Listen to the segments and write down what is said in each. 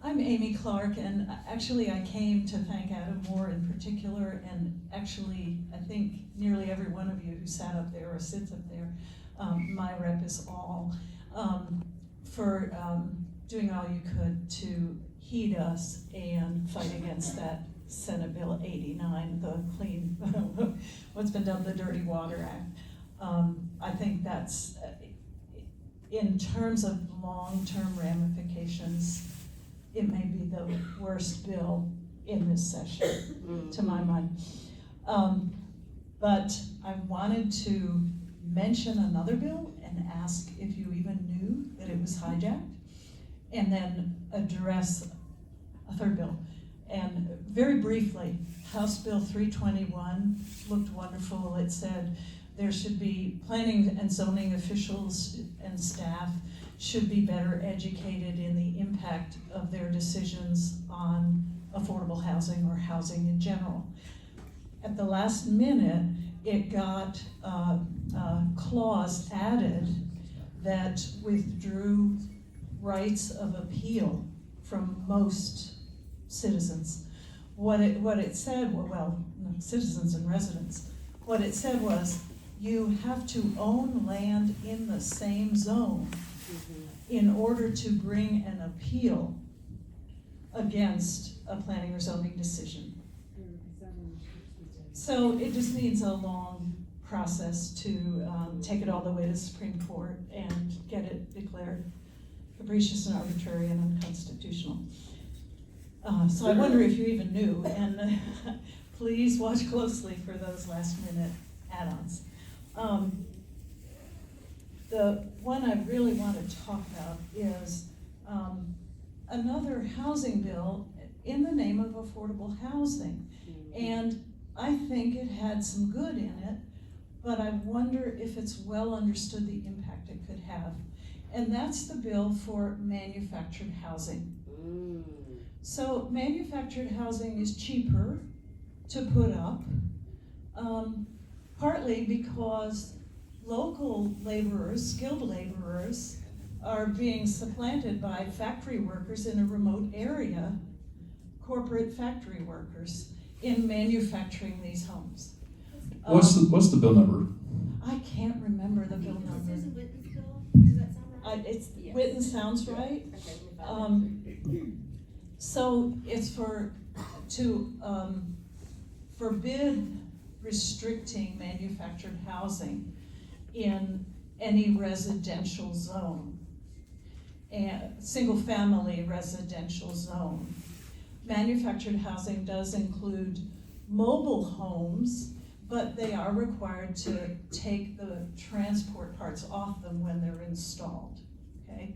I'm Amy Clark, and actually I came to thank Adam Moore in particular, and actually I think nearly every one of you who sat up there or sits up there, my rep is AUll, for doing all you could to heed us and fight against that Senate Bill 89, the clean, what's been dubbed the Dirty Water Act. I think that's, in terms of long-term ramifications, it may be the worst bill in this session, to my mind. But I wanted to mention another bill and ask if you even knew that it was hijacked, and then address a third bill. And very briefly, House Bill 321 looked wonderful. It said there should be planning and zoning officials and staff should be better educated in the impact of their decisions on affordable housing or housing in general. At the last minute, it got a clause added that withdrew rights of appeal from most citizens. What it said, well, citizens and residents, what it said was you have to own land in the same zone in order to bring an appeal against a planning or zoning decision. So it just needs a long process to take it all the way to the Supreme Court and get it declared capricious and arbitrary and unconstitutional. So I wonder if you even knew, and please watch closely for those last minute add-ons. The one I really want to talk about is another housing bill in the name of affordable housing. And I think it had some good in it, but I wonder if it's well understood the impact it could have. And that's the bill for manufactured housing. So manufactured housing is cheaper to put up, partly because local laborers, skilled laborers, are being supplanted by factory workers in a remote area, corporate factory workers, in manufacturing these homes. What's the bill number? I can't remember the bill number. This is Witten's bill? Does that sound right? It's Yes. Witten sounds right. Okay, So it's to forbid restricting manufactured housing in any residential zone, and single-family residential zone. Manufactured housing does include mobile homes, but they are required to take the transport parts off them when they're installed, okay?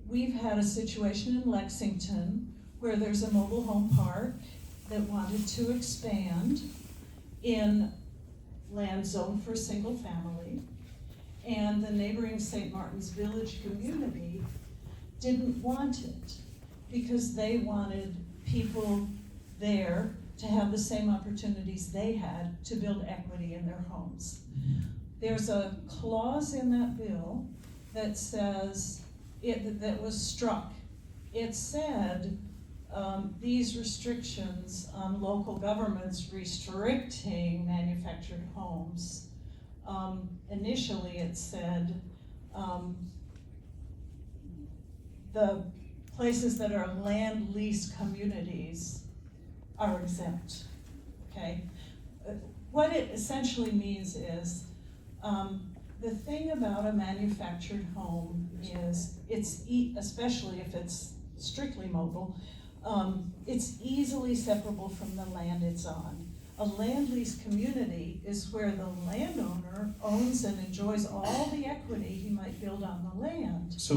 We've had a situation in Lexington where there's a mobile home park that wanted to expand in land zoned for single family, and the neighboring St. Martin's Village community didn't want it because they wanted people there to have the same opportunities they had to build equity in their homes. There's a clause in that bill that says, that was struck. It said these restrictions on local governments restricting manufactured homes, initially it said the places that are land lease communities are exempt, okay? What it essentially means is, the thing about a manufactured home is especially if it's strictly mobile, it's easily separable from the land it's on. A land lease community is where the landowner owns and enjoys all the equity he might build on the land. So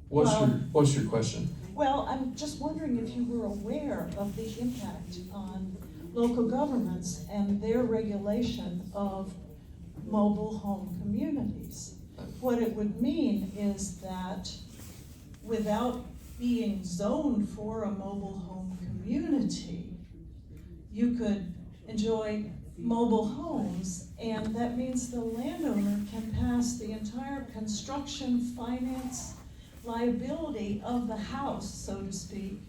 what's your question? Well, I'm just wondering if you were aware of the impact on local governments and their regulation of mobile home communities. What it would mean is that without being zoned for a mobile home community, you could enjoy mobile homes, and that means the landowner can pass the entire construction, finance, liability of the house, so to speak,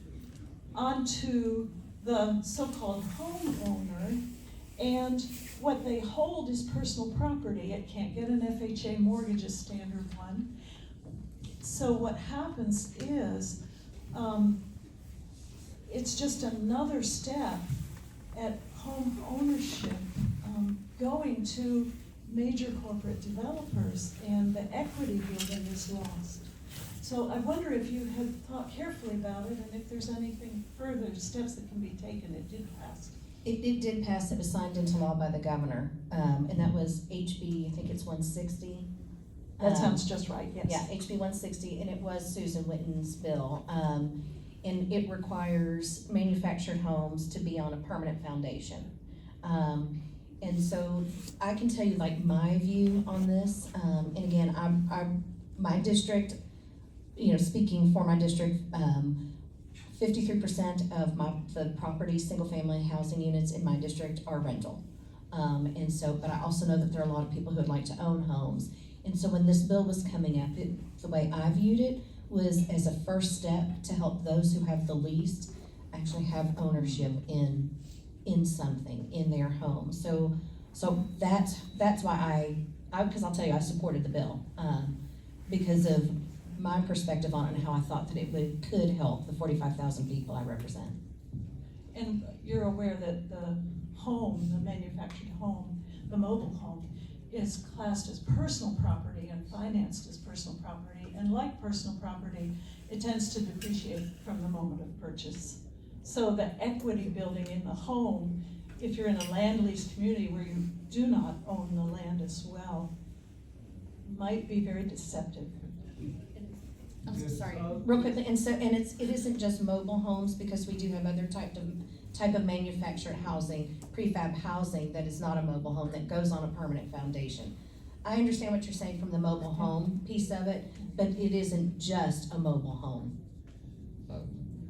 onto the so-called homeowner, and what they hold is personal property. It can't get an FHA mortgage, a standard one. So what happens is, it's just another step at home ownership, going to major corporate developers, and the equity building is lost. So I wonder if you had thought carefully about it, and if there's anything further steps that can be taken. It did pass. It did pass. It was signed into law by the governor, and that was HB, I think it's 160. That sounds just right, yes. Yeah, HB 160, and it was Susan Witten's bill. And it requires manufactured homes to be on a permanent foundation. And so I can tell you like my view on this, and again, my district, you know, speaking for my district, 53% of the property, single family housing units in my district are rental. And so, but I also know that there are a lot of people who would like to own homes. And so when this bill was coming up, the way I viewed it was as a first step to help those who have the least actually have ownership in something, in their home. So that's why because I'll tell you, I supported the bill, because of my perspective on it and how I thought that it could help the 45,000 people I represent. And you're aware that the home, the manufactured home, the mobile home, is classed as personal property and financed as personal property. And like personal property, it tends to depreciate from the moment of purchase. So the equity building in the home, if you're in a land lease community where you do not own the land as well, might be very deceptive. I'm sorry, real quickly, and it isn't just mobile homes, because we do have other type of manufactured housing, prefab housing that is not a mobile home, that goes on a permanent foundation. I understand what you're saying from the mobile home piece of it, but it isn't just a mobile home.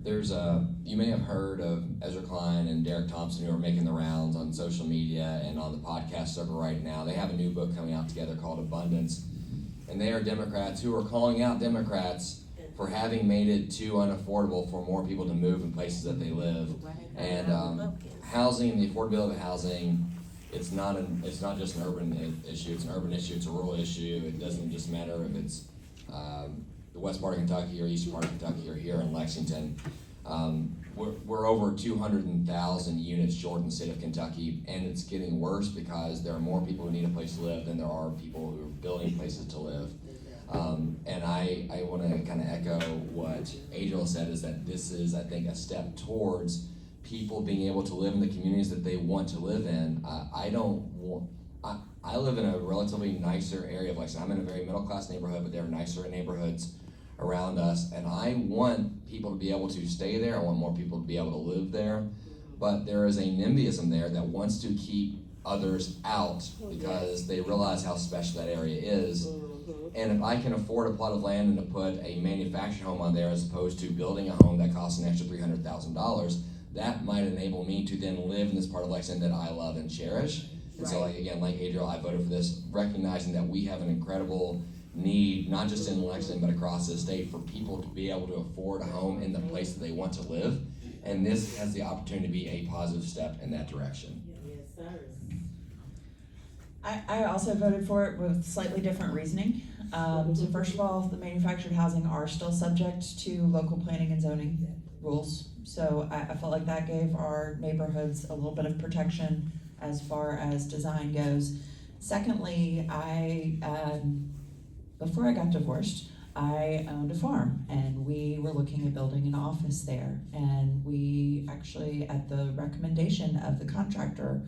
You may have heard of Ezra Klein and Derek Thompson, who are making the rounds on social media and on the podcast server right now. They have a new book coming out together called Abundance. And they are Democrats who are calling out Democrats for having made it too unaffordable for more people to move in places that they live. And housing, the affordability of housing, it's not just an urban issue. It's an urban issue. It's a rural issue. It doesn't just matter if it's the west part of Kentucky or eastern part of Kentucky or here in Lexington. We're over 200,000 units short in the state of Kentucky, and it's getting worse because there are more people who need a place to live than there are people who are building places to live. And I want to kind of echo what Adrielle said, is that this is, I think, a step towards people being able to live in the communities that they want to live in. I live in a relatively nicer area of Lexington. I'm in a very middle-class neighborhood, but there are nicer neighborhoods around us, and I want people to be able to stay there. I want more people to be able to live there, but there is a NIMBYism there that wants to keep others out because they realize how special that area is. And if I can afford a plot of land and to put a manufactured home on there as opposed to building a home that costs an extra $300,000, that might enable me to then live in this part of Lexington that I love and cherish. And so, like Adrielle, I voted for this, recognizing that we have an incredible need, not just in Lexington, but across the state, for people to be able to afford a home in the place that they want to live. And this has the opportunity to be a positive step in that direction. Yes, sir. I also voted for it with slightly different reasoning. So first of all, the manufactured housing are still subject to local planning and zoning rules. So I felt like that gave our neighborhoods a little bit of protection as far as design goes. Secondly, before I got divorced, I owned a farm, and we were looking at building an office there. And we actually, at the recommendation of the contractor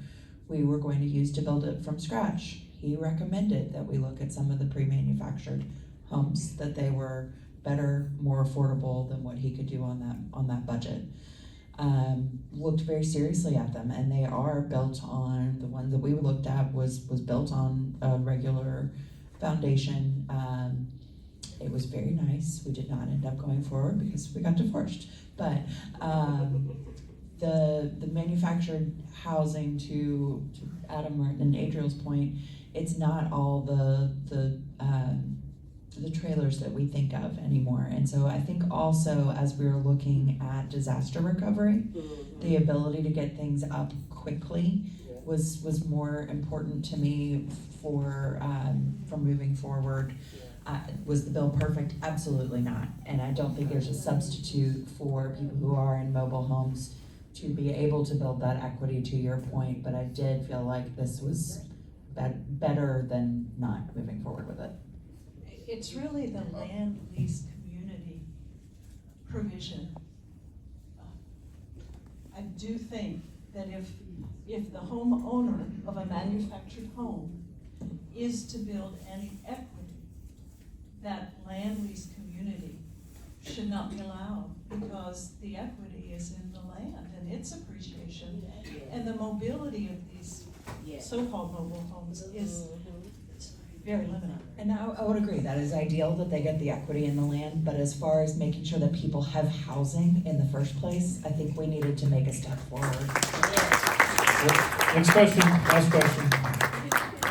we were going to use to build it from scratch, he recommended that we look at some of the pre-manufactured homes, that they were better, more affordable than what he could do on that budget. Looked very seriously at them, and they are built on, the one that we looked at was built on a regular foundation. It was very nice. We did not end up going forward because we got divorced. But the manufactured housing, to Adam and Adrielle's point, it's not all the the trailers that we think of anymore. And so I think also as we were looking at disaster recovery, the ability to get things up quickly was more important to me for moving forward. Was the bill perfect? Absolutely not. And I don't think there's a substitute for people who are in mobile homes to be able to build that equity, to your point, but I did feel like this was better than not moving forward with it. It's really the land lease community provision. I do think that if the homeowner of a manufactured home is to build any equity, that land lease community should not be allowed, because the equity is in the land and its appreciation, and the mobility of these so-called mobile homes is very limited. And I would agree, that is ideal that they get the equity in the land, but as far as making sure that people have housing in the first place, I think we needed to make a step forward. Next question, last question.